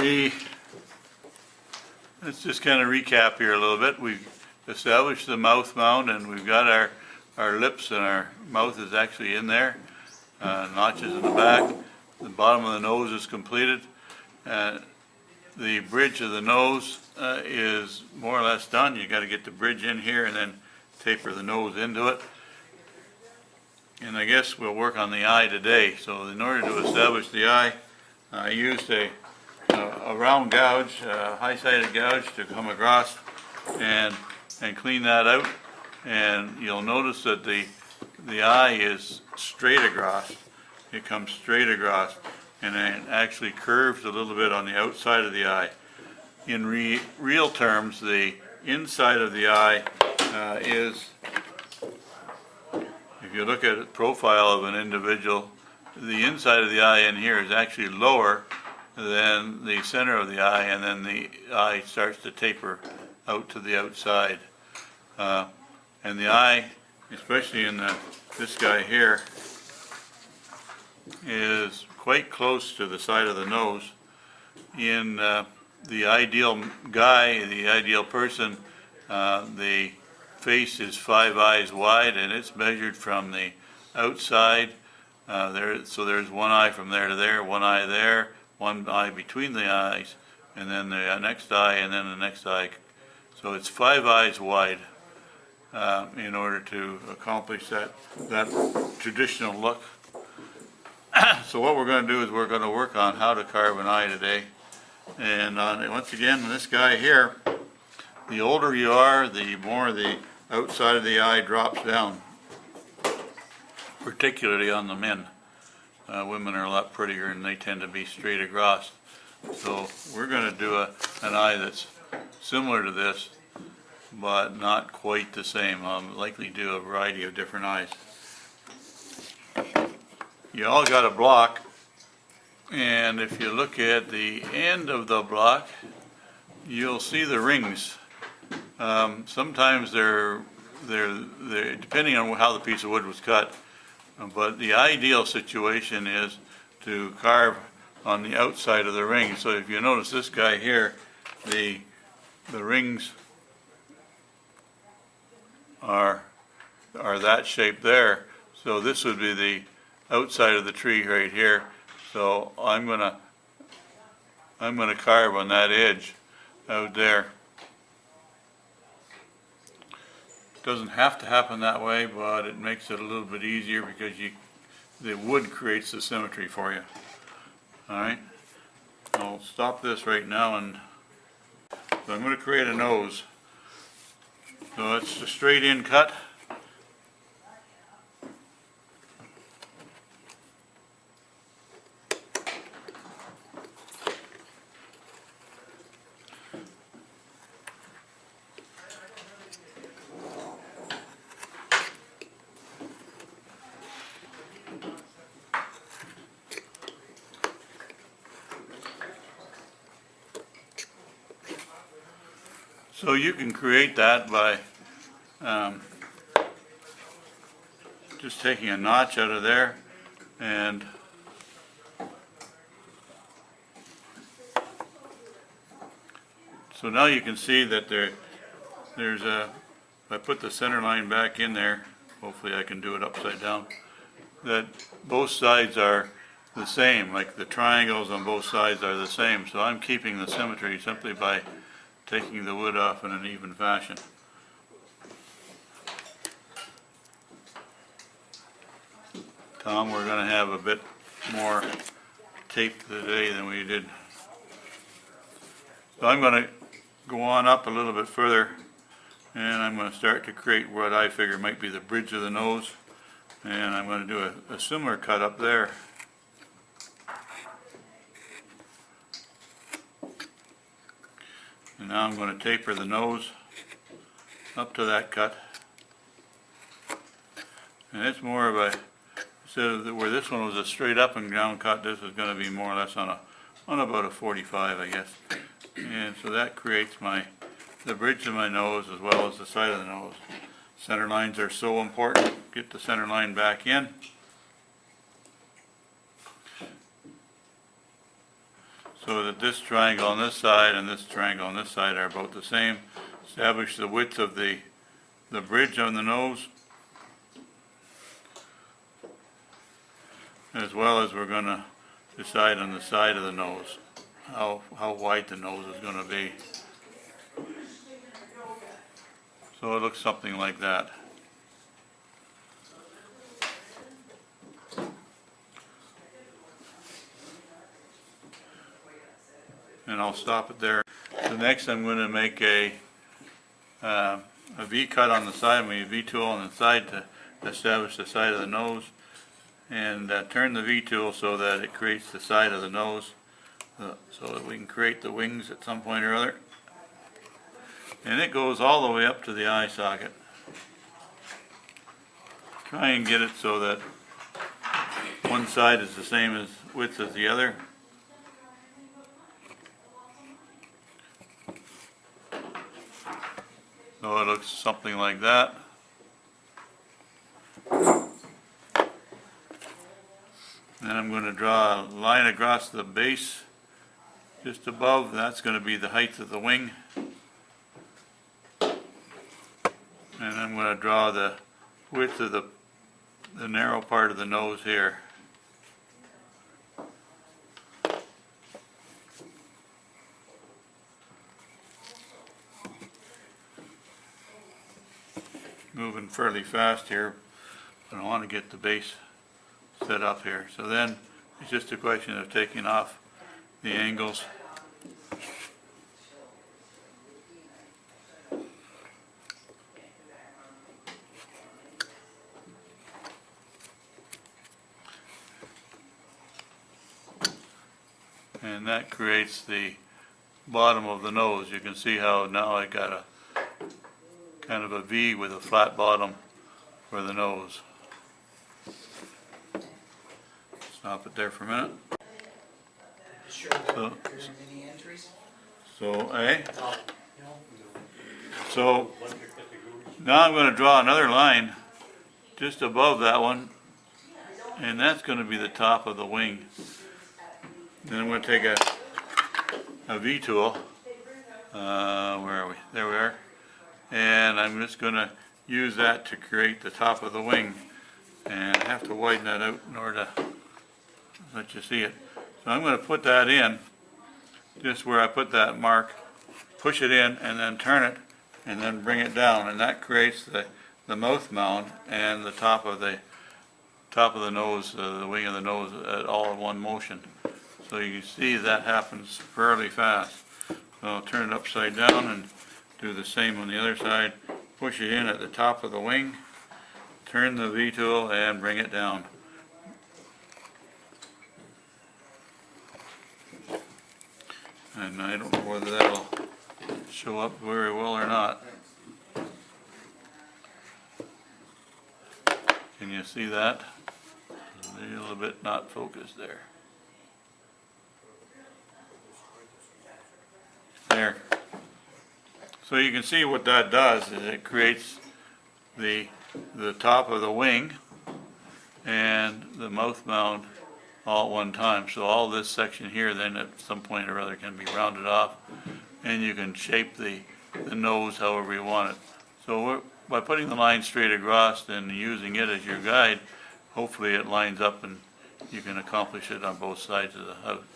Let's just kind of recap here a little bit. We've established the mouth mound, and we've got our lips, and our mouth is actually in there. Notches in the back. The bottom of the nose is completed. The bridge of the nose is more or less done. You got to get the bridge in here and then taper the nose into it. And I guess we'll work on the eye today. So in order to establish the eye, I used a round gouge, high-sided gouge, to come across and clean that out. And you'll notice that the eye is straight across. It comes straight across, and it actually curves a little bit on the outside of the eye. In real terms, the inside of the eye is, if you look at the profile of an individual, the inside of the eye in here is actually lower than the center of the eye, and then the eye starts to taper out to the outside. And the eye, especially in this guy here, is quite close to the side of the nose. In the ideal guy, the ideal person, the face is 5 eyes wide, and it's measured from the outside. So there's one eye from there to there, one eye there, one eye between the eyes, and then the next eye, and then the next eye. So it's 5 eyes wide in order to accomplish that traditional look. So what we're going to do is we're going to work on how to carve an eye today. And once again, this guy here, the older you are, the more the outside of the eye drops down, particularly on the men. Women are a lot prettier, and they tend to be straight across. So we're going to do an eye that's similar to this, but not quite the same. I'll likely do a variety of different eyes. You all got a block, and if you look at the end of the block, you'll see the rings. Sometimes they're depending on how the piece of wood was cut, but the ideal situation is to carve on the outside of the ring. So if you notice this guy here, the rings are that shape there. So this would be the outside of the tree right here. So I'm gonna carve on that edge out there. Doesn't have to happen that way, but it makes it a little bit easier because the wood creates the symmetry for you. All right, I'll stop this right now, and so I'm going to create a nose. So it's a straight in cut. So you can create that by just taking a notch out of there, and so now you can see that there's a, if I put the center line back in there, hopefully I can do it upside down, that both sides are the same, like the triangles on both sides are the same. So I'm keeping the symmetry simply by taking the wood off in an even fashion. Tom, we're going to have a bit more tape today than we did. So I'm going to go on up a little bit further, and I'm going to start to create what I figure might be the bridge of the nose, and I'm going to do a similar cut up there. And now I'm going to taper the nose up to that cut. And it's more of a, instead of where this one was a straight up and down cut, this is going to be more or less on about a 45, I guess. And so that creates the bridge of my nose as well as the side of the nose. Center lines are so important. Get the center line back in. so that this triangle on this side and this triangle on this side are about the same. Establish the width of the bridge on the nose, as well as we're going to decide on the side of the nose how wide the nose is going to be. So it looks something like that. And I'll stop it there. So next I'm going to make a V cut on the side, my V tool on the side to establish the side of the nose, and turn the V tool so that it creates the side of the nose, so that we can create the wings at some point or other. And it goes all the way up to the eye socket. Try and get it so that one side is the same as width as the other. So it looks something like that. Then I'm going to draw a line across the base just above. That's going to be the height of the wing. And I'm going to draw the width of the narrow part of the nose here. Moving fairly fast here, but I want to get the base set up here. So then it's just a question of taking off the angles. And that creates the bottom of the nose. You can see how now I got a kind of a V with a flat bottom for the nose. Stop it there for a minute. So now I'm going to draw another line just above that one, and that's going to be the top of the wing. Then I'm going to take a V tool. Where are we? There we are. And I'm just going to use that to create the top of the wing. And I have to widen that out in order to let you see it. So I'm going to put that in, just where I put that mark, push it in, and then turn it, and then bring it down. And that creates the mouth mound and the top of the nose, the wing of the nose, all in one motion. So you can see that happens fairly fast. So I'll turn it upside down and do the same on the other side. Push it in at the top of the wing, turn the V tool and bring it down. And I don't know whether that'll show up very well or not. Can you see that? A little bit not focused there. There. So you can see what that does is it creates the top of the wing and the mouth mound all at one time. So all this section here then at some point or other can be rounded off, and you can shape the nose however you want it. So by putting the line straight across and using it as your guide, hopefully it lines up and you can accomplish it on both sides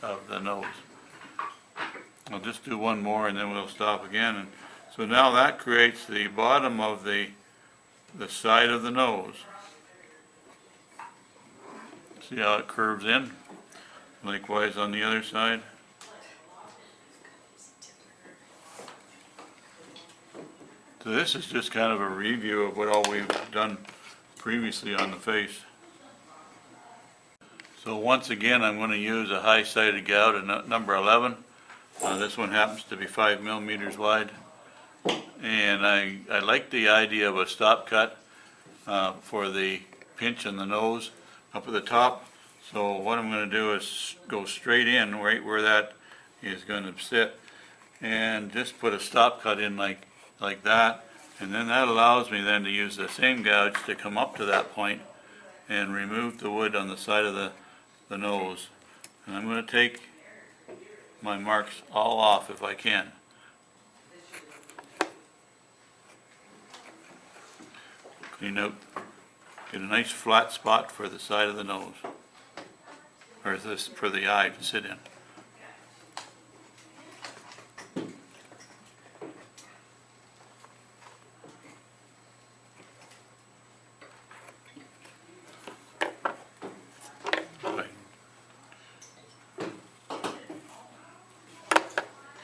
of the nose. I'll just do one more and then we'll stop again. And so now that creates the bottom of the side of the nose. See how it curves in? Likewise on the other side. So this is just kind of a review of what all we've done previously on the face. So once again I'm going to use a high-sided gouge at number 11. This one happens to be 5 millimeters wide. And I like the idea of a stop cut for the pinch in the nose up at the top. So what I'm going to do is go straight in right where that is going to sit and just put a stop cut in like that, and then that allows me then to use the same gouge to come up to that point and remove the wood on the side of the nose. And I'm going to take my marks all off if I can. Clean out, get a nice flat spot for the side of the nose, or this for the eye to sit in.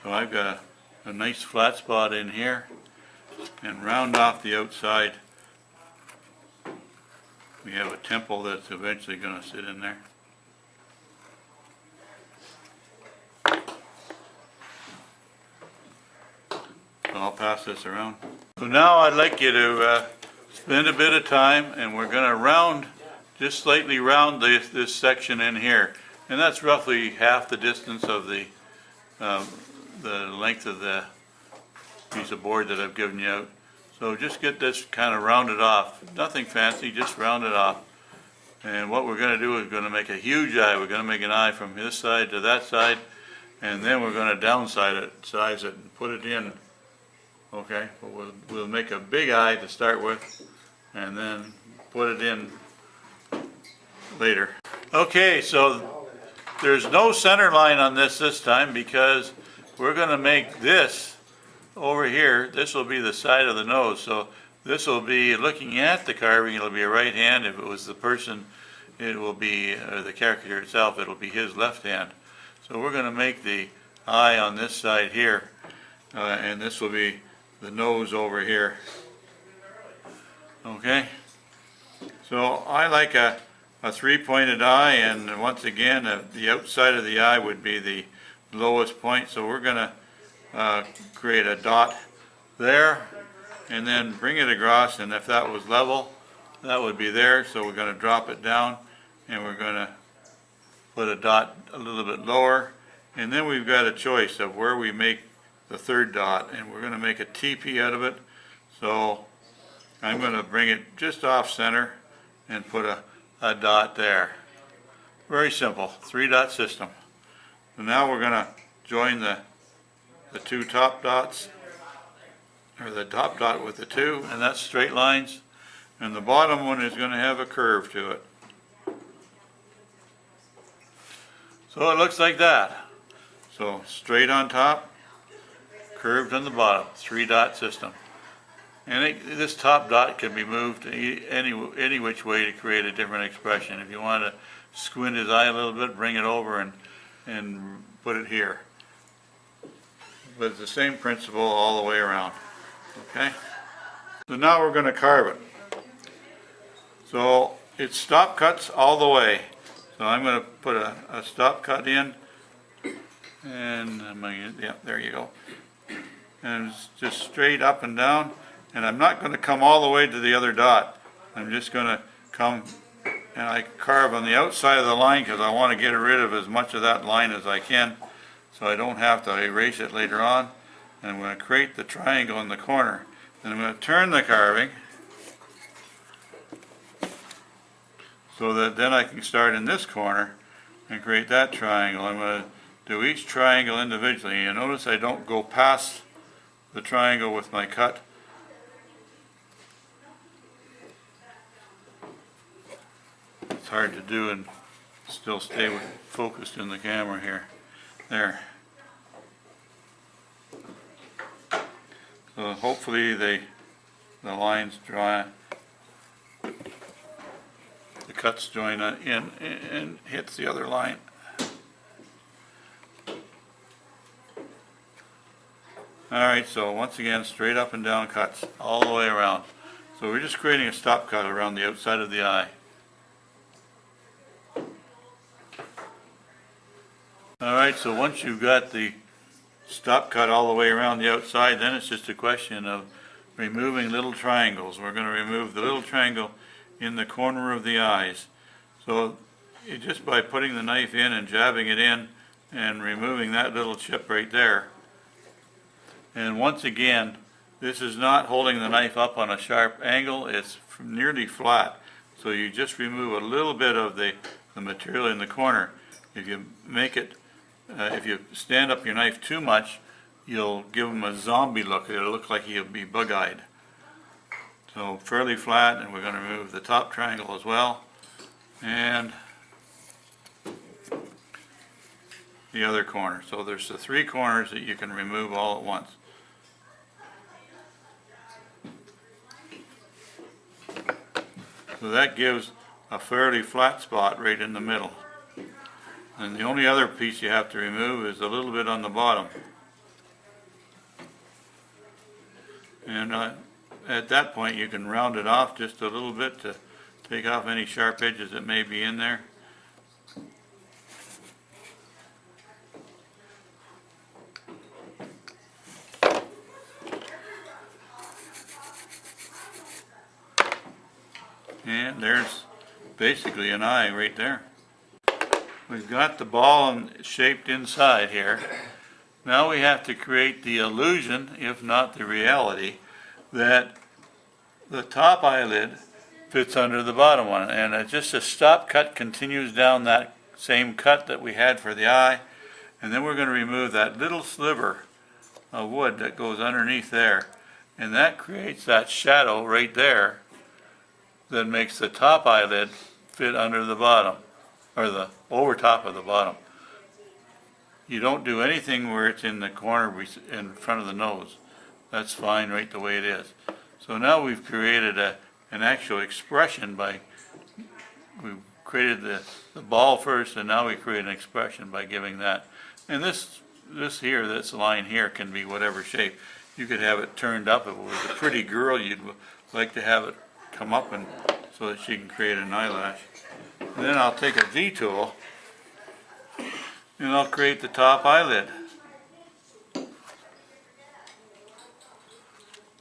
So I've got a nice flat spot in here, and round off the outside. We have a temple that's eventually going to sit in there. So I'll pass this around. So now I'd like you to spend a bit of time, and we're going to round, just slightly round this section in here. And that's roughly half the distance of the length of the piece of board that I've given you out. So just get this kind of rounded off. Nothing fancy, just round it off. And what we're going to do is going to make a huge eye. We're going to make an eye from this side to that side, and then we're going to downside it, size it, and put it in. Okay, but we'll make a big eye to start with, and then put it in later. Okay, so there's no center line on this time because we're going to make this over here. This will be the side of the nose, so this will be looking at the carving. It'll be a right hand. If it was the person, it will be the caricature itself, it'll be his left hand. So we're going to make the eye on this side here, and this will be the nose over here. Okay, so I like a three-pointed eye, and once again the outside of the eye would be the lowest point, so we're going to create a dot there and then bring it across, and if that was level, that would be there. So we're going to drop it down, and we're going to put a dot a little bit lower, and then we've got a choice of where we make the third dot, and we're going to make a TP out of it. So I'm going to bring it just off center and put a dot there. Very simple, 3-dot system. So now we're going to join the two top dots, or the top dot with the two, and that's straight lines, and the bottom one is going to have a curve to it. So it looks like that. So straight on top, curved on the bottom, 3-dot system. And this top dot can be moved any which way to create a different expression. If you want to squint his eye a little bit, bring it over and put it here. But it's the same principle all the way around. Okay? So now we're going to carve it. So it's stop cuts all the way. So I'm going to put a stop cut in, and yeah, there you go. And it's just straight up and down, and I'm not going to come all the way to the other dot. I'm just going to come, and I carve on the outside of the line because I want to get rid of as much of that line as I can, so I don't have to erase it later on. And I'm going to create the triangle in the corner. Then I'm going to turn the carving so that then I can start in this corner and create that triangle. I'm going to do each triangle individually. You notice I don't go past the triangle with my cut. It's hard to do and still stay focused in the camera here. There. So hopefully the lines dry, the cuts join in and hits the other line. Alright, so once again, straight up and down cuts all the way around. So we're just creating a stop cut around the outside of the eye. Alright, so once you've got the stop cut all the way around the outside, then it's just a question of removing little triangles. We're going to remove the little triangle in the corner of the eyes. So just by putting the knife in and jabbing it in and removing that little chip right there. And once again, this is not holding the knife up on a sharp angle, it's nearly flat. So you just remove a little bit of the material in the corner. If you make it if you stand up your knife too much, you'll give him a zombie look. It'll look like he'll be bug-eyed. So fairly flat, and we're going to remove the top triangle as well, and the other corner. So there's the 3 corners that you can remove all at once. So that gives a fairly flat spot right in the middle. And the only other piece you have to remove is a little bit on the bottom. And at that point you can round it off just a little bit to take off any sharp edges that may be in there. And there's basically an eye right there. We've got the ball shaped inside here. Now we have to create the illusion, if not the reality, that the top eyelid fits under the bottom one. And just a stop cut continues down that same cut that we had for the eye. And then we're going to remove that little sliver of wood that goes underneath there. And that creates that shadow right there that makes the top eyelid fit under the bottom, or the over top of the bottom. You don't do anything where it's in the corner in front of the nose. That's fine right the way it is. So now we've created an actual expression we've created the ball first, and now we create an expression by giving that. And this line here can be whatever shape. You could have it turned up. If it was a pretty girl, you'd like to have it come up and so that she can create an eyelash. And then I'll take a V-tool and I'll create the top eyelid.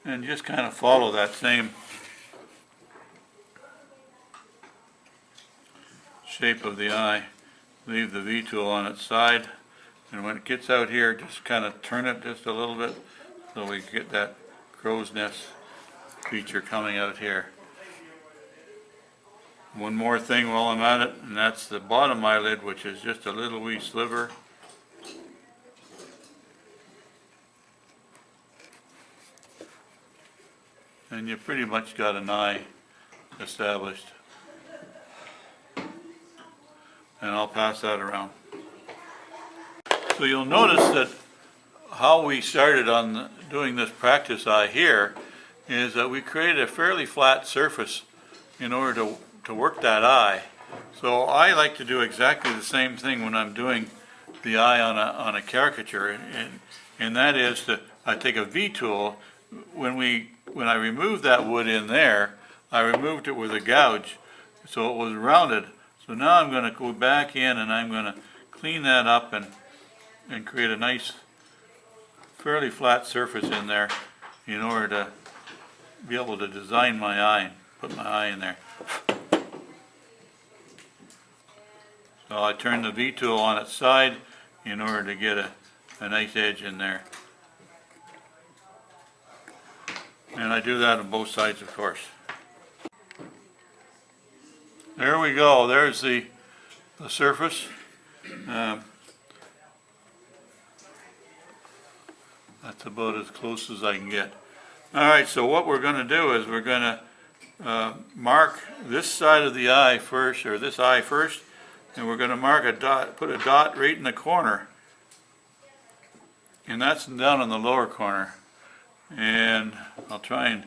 And just kind of follow that same shape of the eye. Leave the V-tool on its side, and when it gets out here, just kind of turn it just a little bit so we get that crow's nest feature coming out here. One more thing while I'm at it, and that's the bottom eyelid, which is just a little wee sliver. And you pretty much got an eye established. And I'll pass that around. So you'll notice that how we started on doing this practice eye here is that we created a fairly flat surface in order to work that eye. So I like to do exactly the same thing when I'm doing the eye on a caricature, and that is I take a V-tool. When I removed that wood in there, I removed it with a gouge, so it was rounded. So now I'm going to go back in and I'm going to clean that up and create a nice, fairly flat surface in there in order to be able to design my eye and put my eye in there. So I turn the V-tool on its side in order to get a nice edge in there. And I do that on both sides, of course. There we go. There's the surface. That's about as close as I can get. All right, so what we're going to do is we're going to mark this side of the eye first, or this eye first, and we're going to mark a dot, put a dot right in the corner. And that's down in the lower corner. And I'll try and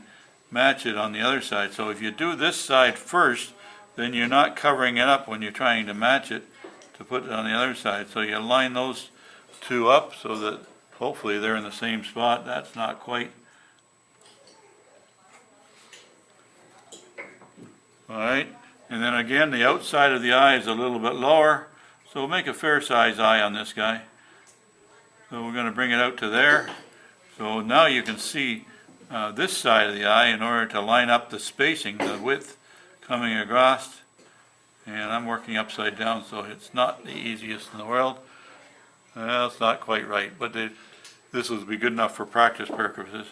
match it on the other side. So if you do this side first, then you're not covering it up when you're trying to match it to put it on the other side. So you line those two up so that hopefully they're in the same spot. That's not quite. Alright, and then again the outside of the eye is a little bit lower, so we'll make a fair size eye on this guy. So we're going to bring it out to there. So now you can see this side of the eye in order to line up the spacing, the width coming across. And I'm working upside down, so it's not the easiest in the world. Well, it's not quite right, but this will be good enough for practice purposes.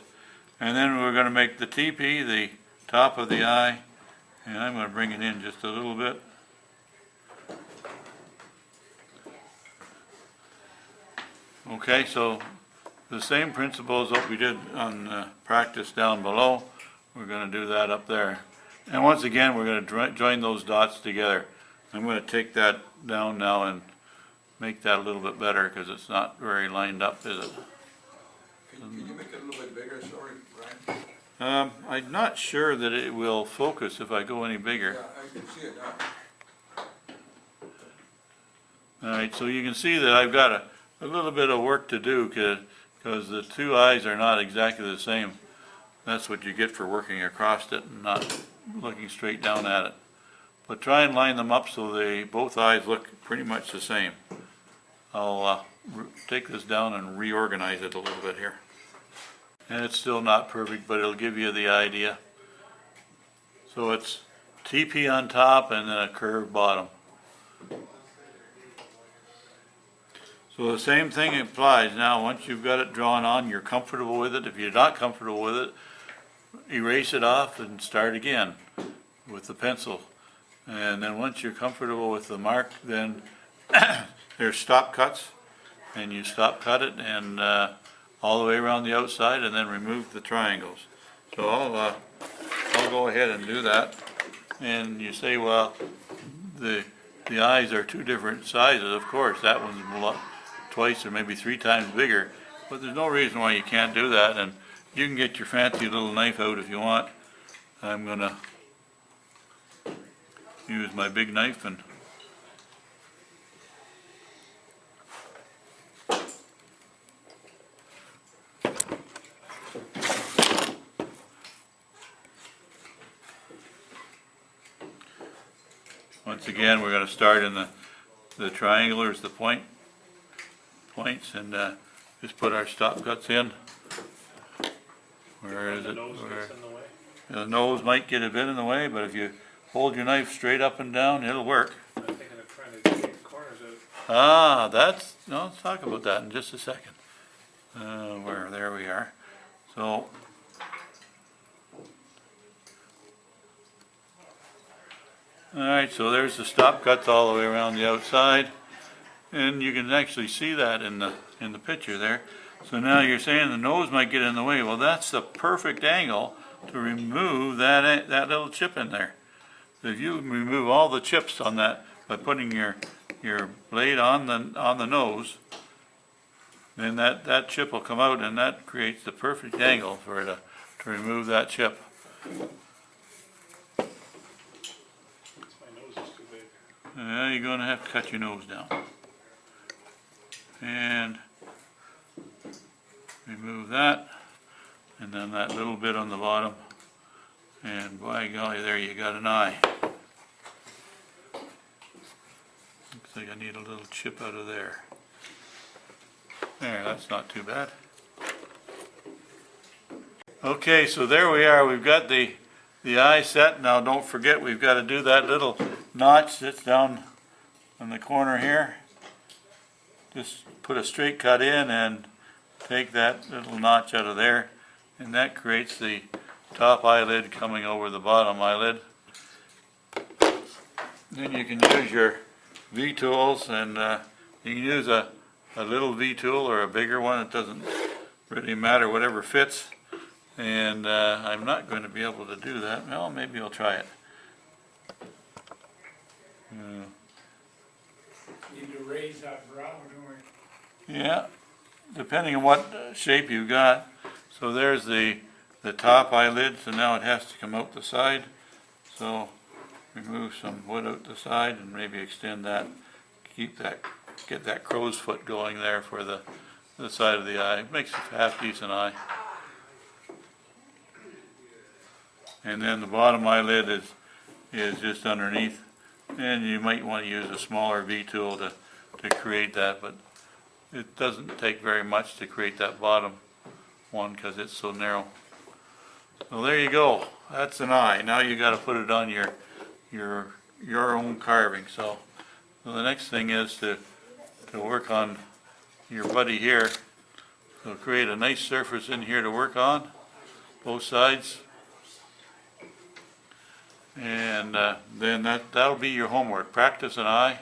And then we're going to make the teepee, the top of the eye, and I'm going to bring it in just a little bit. Okay, so the same principle as what we did on practice down below, we're going to do that up there. And once again, we're going to join those dots together. I'm going to take that down now and make that a little bit better because it's not very lined up, is it? Can you make it a little bit bigger, sorry, Brian? I'm not sure that it will focus if I go any bigger. Yeah, I can see it now. All right, so you can see that I've got a little bit of work to do because the two eyes are not exactly the same. That's what you get for working across it and not looking straight down at it. But try and line them up so both eyes look pretty much the same. I'll take this down and reorganize it a little bit here. And it's still not perfect, but it'll give you the idea. So it's TP on top and then a curved bottom. So the same thing applies. Now, once you've got it drawn on, you're comfortable with it. If you're not comfortable with it, erase it off and start again with the pencil. And then once you're comfortable with the mark, then there's stop cuts, and you stop cut it and all the way around the outside, and then remove the triangles. So I'll go ahead and do that. And you say, well, the eyes are two different sizes. Of course, that one's twice or maybe three times bigger, but there's no reason why you can't do that. And you can get your fancy little knife out if you want. I'm gonna use my big knife and once again we're going to start in the triangulars, the points, and just put our stop cuts in. Where is it? The nose might get a bit in the way, but if you hold your knife straight up and down, it'll work. I'm thinking of trying to take the corners out. No, let's talk about that in just a second. There we are. So, alright, so there's the stop cuts all the way around the outside. And you can actually see that in the picture there. So now you're saying the nose might get in the way. Well, that's the perfect angle to remove that little chip in there. So if you remove all the chips on that by putting your blade on the nose, then that chip will come out, and that creates the perfect angle for it to remove that chip. My nose is too big. Now you're going to have to cut your nose down. And remove that, and then that little bit on the bottom, and by golly, there you got an eye. Looks like I need a little chip out of there. There, that's not too bad. Okay, so there we are. We've got the eye set. Now don't forget, we've got to do that little notch that's down in the corner here. Just put a straight cut in and take that little notch out of there, and that creates the top eyelid coming over the bottom eyelid. Then you can use your V-tools, and you can use a little V-tool or a bigger one. It doesn't really matter, whatever fits. And I'm not going to be able to do that. Well, maybe I'll try it. Need to raise that brow, don't we? Yeah, depending on what shape you've got. So there's the top eyelid, so now it has to come out the side. So remove some wood out the side and maybe extend that, get that crow's foot going there for the side of the eye. It makes a half decent eye. And then the bottom eyelid is just underneath, and you might want to use a smaller V-tool to create that, but it doesn't take very much to create that bottom one because it's so narrow. So there you go. That's an eye. Now you got to put it on your own carving. So the next thing is to work on your buddy here. So create a nice surface in here to work on, both sides. And then that'll be your homework. Practice an eye.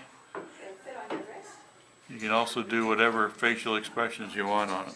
You can also do whatever facial expressions you want on it.